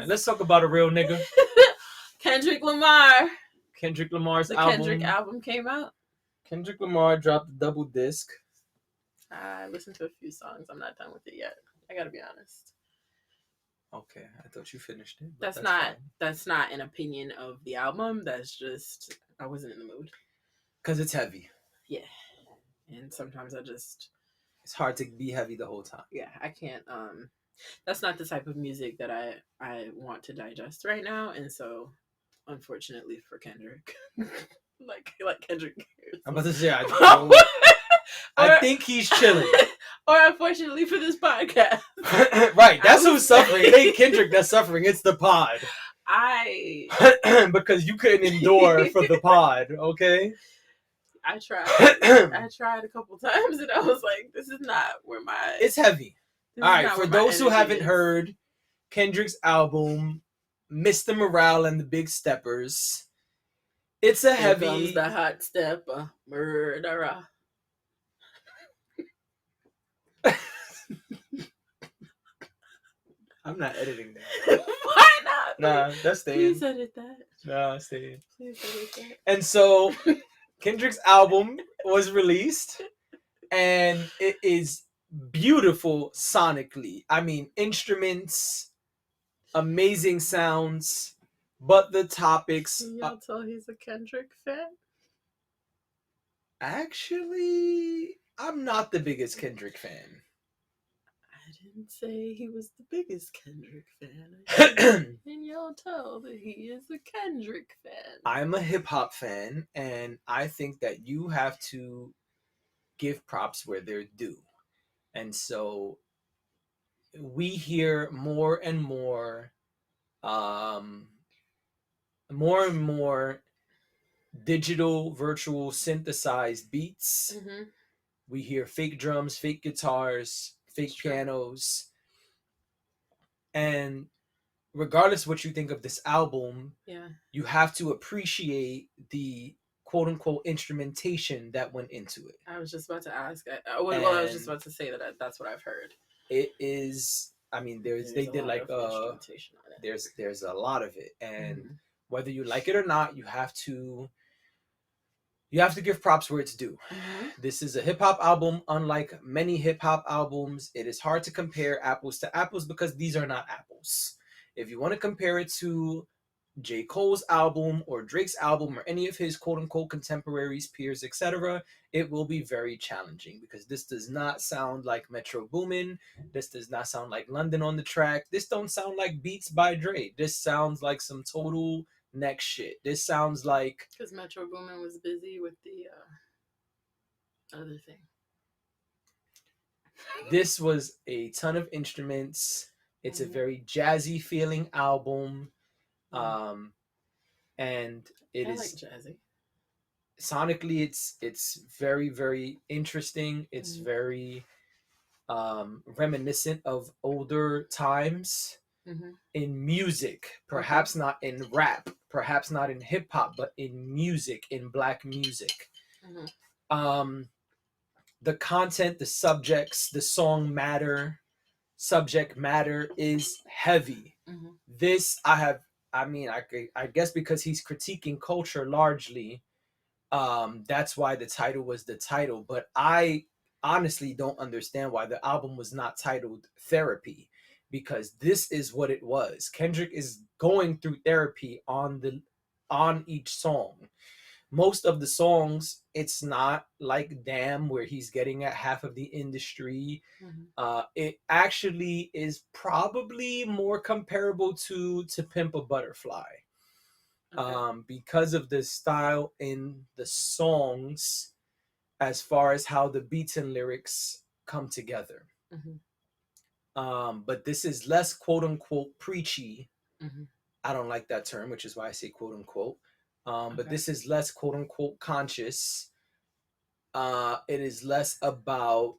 let's talk about a real nigga. Kendrick Lamar. Kendrick Lamar's The album. Kendrick album came out. Kendrick Lamar dropped a double disc. I listened to a few songs. I'm not done with it yet. I gotta be honest. Okay, I thought you finished it. That's not an opinion of the album. That's just I wasn't in the mood. Because it's heavy. Yeah. And sometimes it's hard to be heavy the whole time. Yeah, I can't that's not the type of music that I want to digest right now, and so unfortunately for Kendrick like Kendrick cares. I'm about to say I think he's chilling. Or unfortunately for this podcast. Right, that's who's suffering. It ain't Kendrick that's suffering, it's the pod. Because you couldn't endure for the pod, okay? I tried a couple times and I was like, this is not where my... It's heavy. Alright, for those who haven't heard Kendrick's album, Mr. Morale and the Big Steppers, it's a heavy... Here comes the hot stepper, murderer. I'm not editing that. Why not? Nah, that's staying. Please edit that. Nah, staying. Please edit that. And so, Kendrick's album was released, and it is beautiful sonically. I mean, instruments, amazing sounds, but the topics... Can y'all tell he's a Kendrick fan? Actually, I'm not the biggest Kendrick fan. I didn't say he was the biggest Kendrick fan. And y'all tell that he is a Kendrick fan. I'm a hip-hop fan, and I think that you have to give props where they're due. And so we hear more and more digital, virtual, synthesized beats. Mm-hmm. We hear fake drums, fake guitars, fake pianos. And regardless of what you think of this album, you have to appreciate the quote-unquote instrumentation that went into it. I was just about to ask. I was just about to say that that's what I've heard. It is... I mean, there's a lot of it, and whether you like it or not, you have to give props where it's due. Mm-hmm. This is a hip hop album, unlike many hip hop albums. It is hard to compare apples to apples because these are not apples. If you want to compare it to J. Cole's album or Drake's album or any of his quote-unquote contemporaries, peers, etc., it will be very challenging because this does not sound like Metro Boomin. This does not sound like London on the Track. This don't sound like Beats by Dre. This sounds like some total next shit. This sounds like... Because Metro Boomin was busy with the other thing. This was a ton of instruments. It's a very jazzy feeling album. And it is like jazzy. Sonically, it's very, very interesting. It's very reminiscent of older times in music, perhaps not in rap, perhaps not in hip hop, but in music, in Black music. The content, the subjects, the song matter, subject matter is heavy. This I guess because he's critiquing culture largely, that's why the title was the title. But I honestly don't understand why the album was not titled Therapy, because this is what it was. Kendrick is going through therapy on each song. Most of the songs, it's not like Damn, where he's getting at half of the industry. It actually is probably more comparable to Pimp a Butterfly. Because of the style in the songs, as far as how the beats and lyrics come together. But this is less quote unquote preachy. I don't like that term, which is why I say quote unquote. But this is less quote unquote conscious. It is less about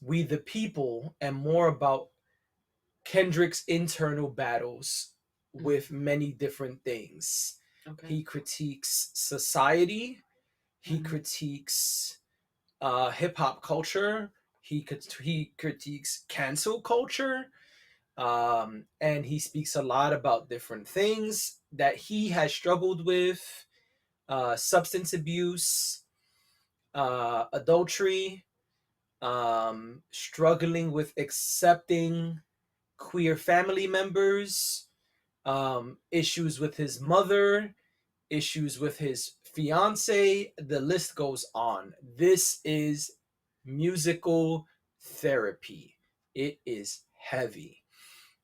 we the people and more about Kendrick's internal battles with many different things. He critiques society. He critiques hip hop culture. He critiques cancel culture. And he speaks a lot about different things that he has struggled with, substance abuse, adultery, struggling with accepting queer family members, issues with his mother, issues with his fiance. The list goes on. This is musical therapy. It is heavy.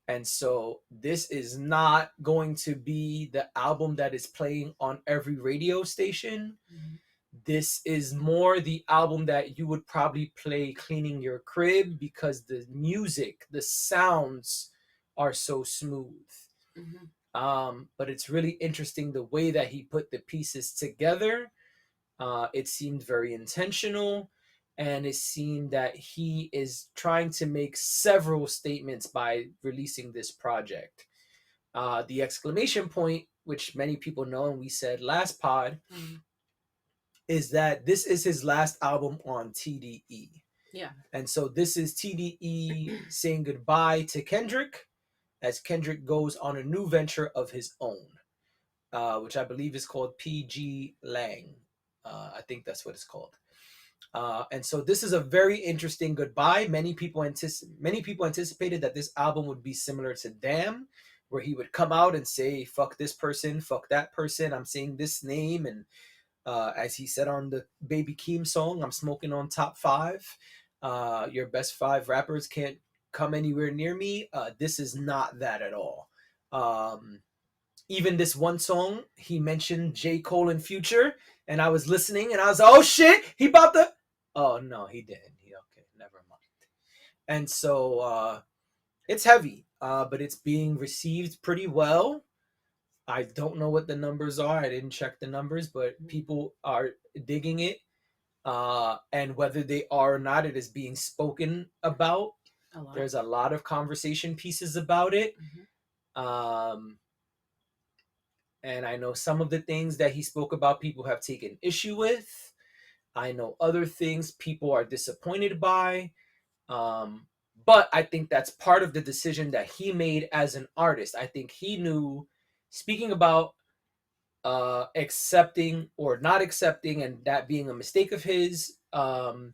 And so this is not going to be the album that is playing on every radio station. Mhm. This is more the album that you would probably play cleaning your crib because the music, the sounds are so smooth. Mhm. But it's really interesting the way that he put the pieces together. It seemed very intentional, and it seemed that he is trying to make several statements by releasing this project. The exclamation point, which many people know, and we said last pod, Mhm. is that this is his last album on TDE. Yeah. And so this is TDE saying goodbye to Kendrick as Kendrick goes on a new venture of his own, which I believe is called PG Lang. I think that's what it's called. And so this is a very interesting goodbye. Many people anticipated that this album would be similar to Damn, where he would come out and say "fuck this person, fuck that person." I'm saying this name, and as he said on the Baby Keem song, "I'm smoking on top five. Your best five rappers can't come anywhere near me." This is not that at all. Um, Even this one song, he mentioned J. Cole and Future, and I was listening, and I was, oh shit, he about to. Oh no, he didn't. Okay, never mind. And so it's heavy, but it's being received pretty well. I don't know what the numbers are. I didn't check the numbers, but people are digging it. And whether they are or not, it is being spoken about. A lot. There's a lot of conversation pieces about it. Mhm. And I know some of the things that he spoke about, people have taken issue with. I know other things people are disappointed by. Um, but I think that's part of the decision that he made as an artist. I think he knew, speaking about accepting or not accepting, and that being a mistake of his, and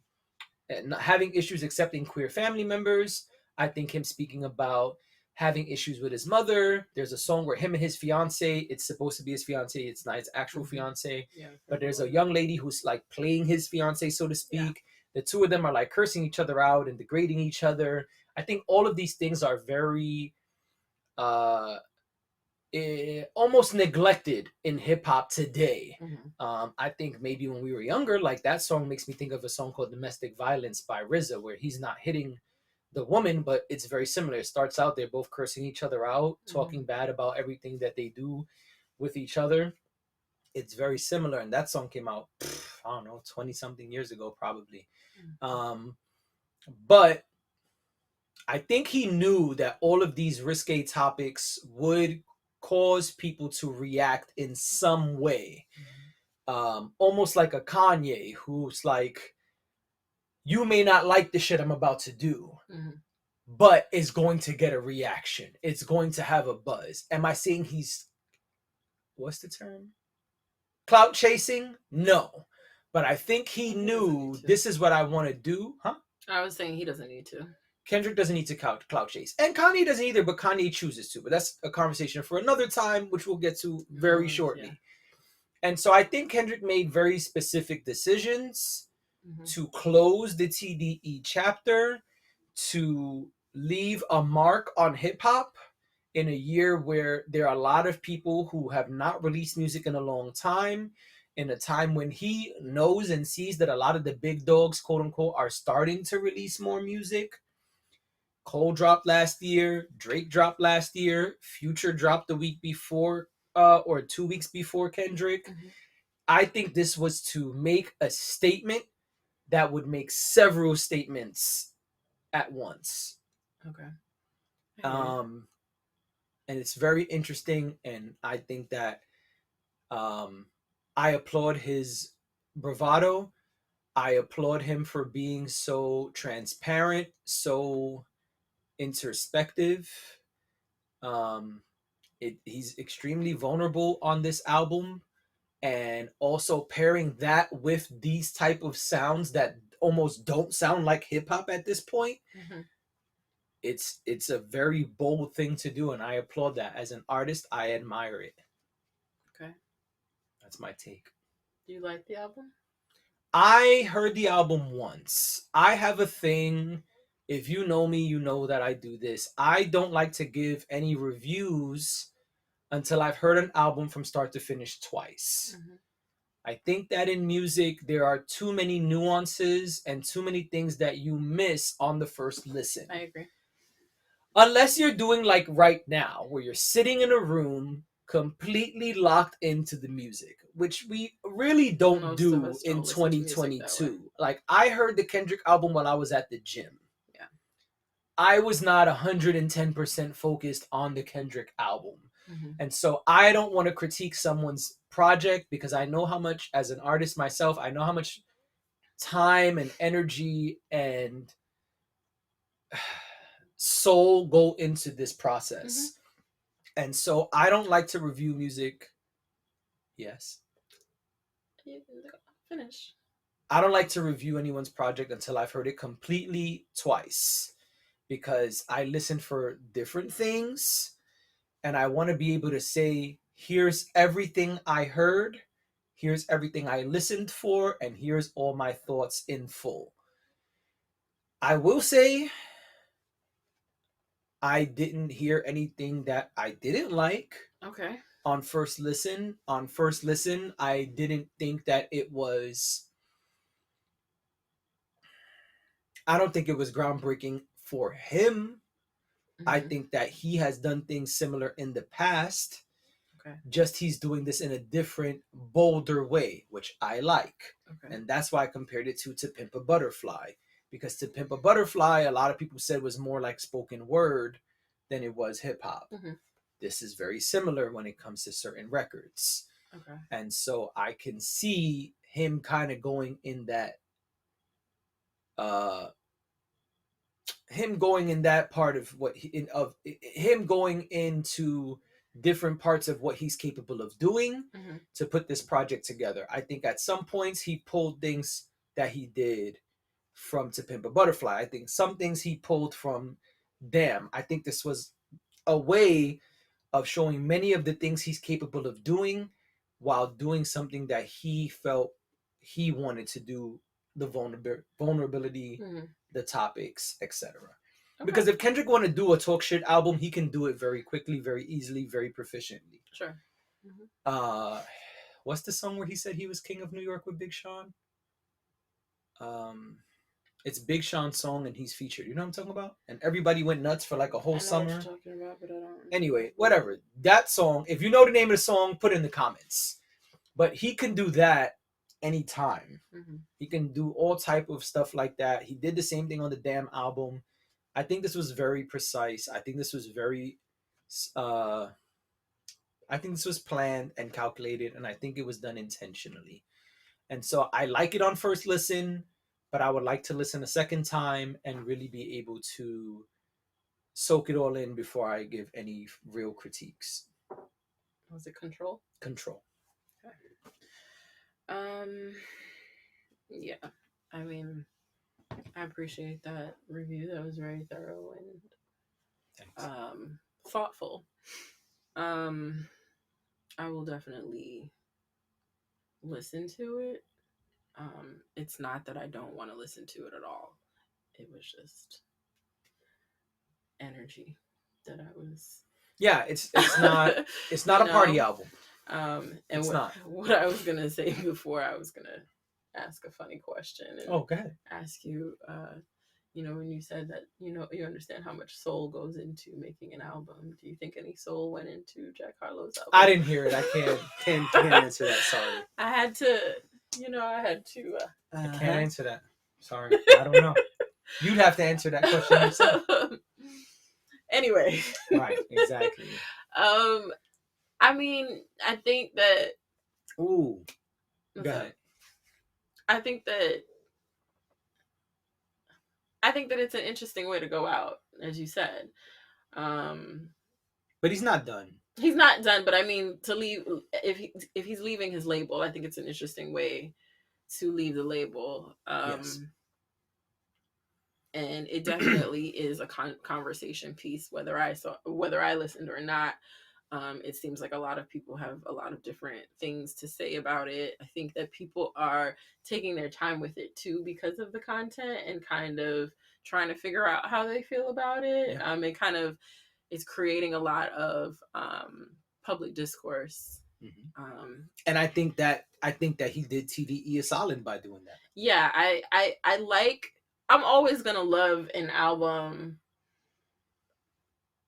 not having issues accepting queer family members. I think him speaking about having issues with his mother. There's a song where him and his fiance, it's supposed to be his fiance, it's not his actual fiance, Yeah, but there's a young lady who's like playing his fiance, so to speak. The two of them are like cursing each other out and degrading each other. I think all of these things are very uh almost neglected in hip hop today. I think maybe when we were younger, like that song makes me think of a song called "Domestic Violence" by RZA, where he's not hitting the woman, but it's very similar. It starts out they're both cursing each other out, talking bad about everything that they do with each other. It's very similar, and that song came out, I don't know, 20 something years ago, probably. Um, but I think he knew that all of these risque topics would cause people to react in some way. Almost like a Kanye who's like, you may not like the shit I'm about to do, but it's going to get a reaction. It's going to have a buzz. Am I saying he's, what's the term? Clout chasing? No. But I think he knew this is what I want to do. Huh? I was saying he doesn't need to. Kendrick doesn't need to clout chase. And Kanye doesn't either, but Kanye chooses to. But that's a conversation for another time, which we'll get to very shortly. Yeah. And so I think Kendrick made very specific decisions to close the TDE chapter, to leave a mark on hip hop in a year where there are a lot of people who have not released music in a long time, in a time when he knows and sees that a lot of the big dogs, quote unquote, are starting to release more music. Cole dropped last year, Drake dropped last year, Future dropped the week before, or 2 weeks before Kendrick. I think this was to make a statement that would make several statements at once. Okay. And it's very interesting, and I think that I applaud his bravado. I applaud him for being so transparent, so introspective. Um, he's extremely vulnerable on this album, and also pairing that with these type of sounds that almost don't sound like hip hop at this point. Mm-hmm. It's a very bold thing to do, and I applaud that. As an artist, I admire it. Okay. That's my take. Do you like the album? I heard the album once. I have a thing. If you know me, you know that I do this. I don't like to give any reviews until I've heard an album from start to finish twice. Mm-hmm. I think that in music, there are too many nuances and too many things that you miss on the first listen. I agree. Unless you're doing like right now, where you're sitting in a room completely locked into the music, which we really don't Most of do us in don't listen to music that way. 2022. Like, I heard the Kendrick album while I was at the gym. Yeah. I was not 110% focused on the Kendrick album. Mm-hmm. And so I don't want to critique someone's project because I know how much, as an artist myself, I know how much time and energy and soul go into this process. And so I don't like to review music. Yes. Finish. I don't like to review anyone's project until I've heard it completely twice, because I listen for different things and I want to be able to say, here's everything I heard, here's everything I listened for, and here's all my thoughts in full. I will say I didn't hear anything that I didn't like. Okay. On first listen. On first listen, I didn't think that it was. I don't think it was groundbreaking for him. Mm-hmm. I think that he has done things similar in the past. Okay. Just he's doing this in a different, bolder way, which I like. Okay. And that's why I compared it to Pimp a Butterfly. Because To Pimp a Butterfly, a lot of people said was more like spoken word than it was hip hop. Mm-hmm. This is very similar when it comes to certain records. Okay. And so I can see him kind of going in that him going in that part of what him going into different parts of what he's capable of doing to put this project together. I think at some points he pulled things that he did from To Pimp a Butterfly. I think some things he pulled from Damn. I think this was a way of showing many of the things he's capable of doing while doing something that he felt he wanted to do, the vulnerability, the topics, etc. Okay. Because if Kendrick want to do a talk shit album, he can do it very quickly, very easily, very proficiently. Sure. What's the song where he said he was king of New York with Big Sean? It's Big Sean's song and he's featured. You know what I'm talking about? And everybody went nuts for like a whole summer. What you're talking about, but I don't. Anyway, whatever. That song, if you know the name of the song, put it in the comments. But he can do that anytime. He can do all type of stuff like that. He did the same thing on the Damn album. I think this was very precise. I think this was very I think this was planned and calculated, and I think it was done intentionally. And so I like it on first listen, but I would like to listen a second time and really be able to soak it all in before I give any real critiques. Was it Control? Control. Okay. Yeah. I mean, I appreciate that review. That was very thorough and thoughtful. I will definitely listen to it. It's not that I don't want to listen to it at all. It was just energy that I was. Yeah, it's not a party album. And it's not. What I was gonna say before, I was gonna ask a funny question. And go ahead. Ask you, when you said that, you understand how much soul goes into making an album. Do you think any soul went into Jack Harlow's album? I didn't hear it. I can't answer that. Sorry. I had to. I can't answer that. Sorry, I don't know. You'd have to answer that question yourself. Anyway. Right. Exactly. I mean, I think that. Ooh. Go ahead. I think that I think that it's an interesting way to go out, as you said. Um, But he's not done. he's not done, but I mean, to leave, if he's leaving his label, I think it's an interesting way to leave the label. Yes. And it definitely is a conversation piece, whether I listened or not. It seems like a lot of people have a lot of different things to say about it. I think that people are taking their time with it too because of the content and kind of trying to figure out how they feel about it. Yeah. It kind of is creating a lot of public discourse. And I think that he did TDE a solid by doing that. Yeah, I like. I'm always gonna love an album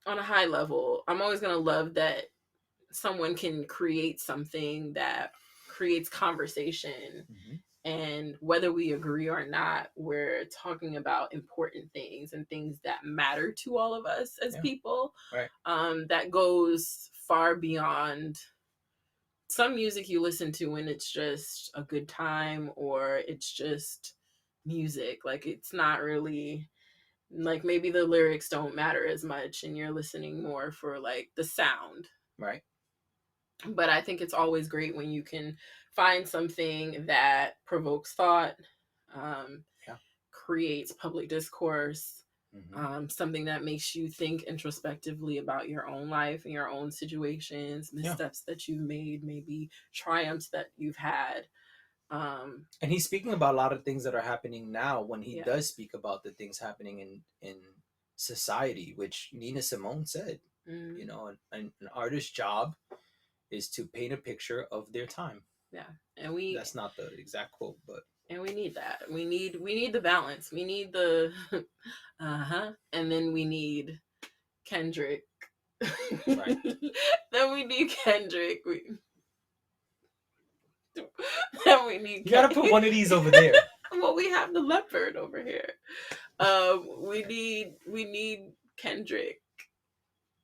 on a high level. I'm always gonna love that someone can create something that creates conversation. And whether we agree or not, we're talking about important things and things that matter to all of us as people. Right. That goes far beyond some music you listen to when it's just a good time or it's just music. Like, it's not really, like, maybe the lyrics don't matter as much and you're listening more for like the sound. Right. But I think it's always great when you can find something that provokes thought, creates public discourse, something that makes you think introspectively about your own life and your own situations, missteps that you've made, maybe triumphs that you've had. And he's speaking about a lot of things that are happening now when he does speak about the things happening in society, which Nina Simone said. You know, an artist's job is to paint a picture of their time. Yeah. And that's not the exact quote, but and we need that. We need the balance. We need the and then we need Kendrick. Right. Then we need Kendrick. Then we need you gotta put one of these over there. Well, we have the leopard over here. We need Kendrick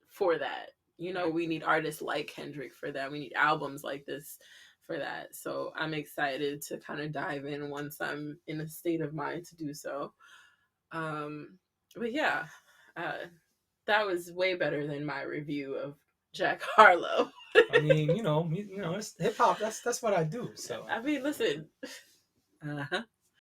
for that. You know, we need artists like Kendrick for that. We need albums like this for that. So I'm excited to kind of dive in once I'm in a state of mind to do so. But yeah, that was way better than my review of Jack Harlow. I mean, you know, it's hip hop. That's what I do. So I mean, listen.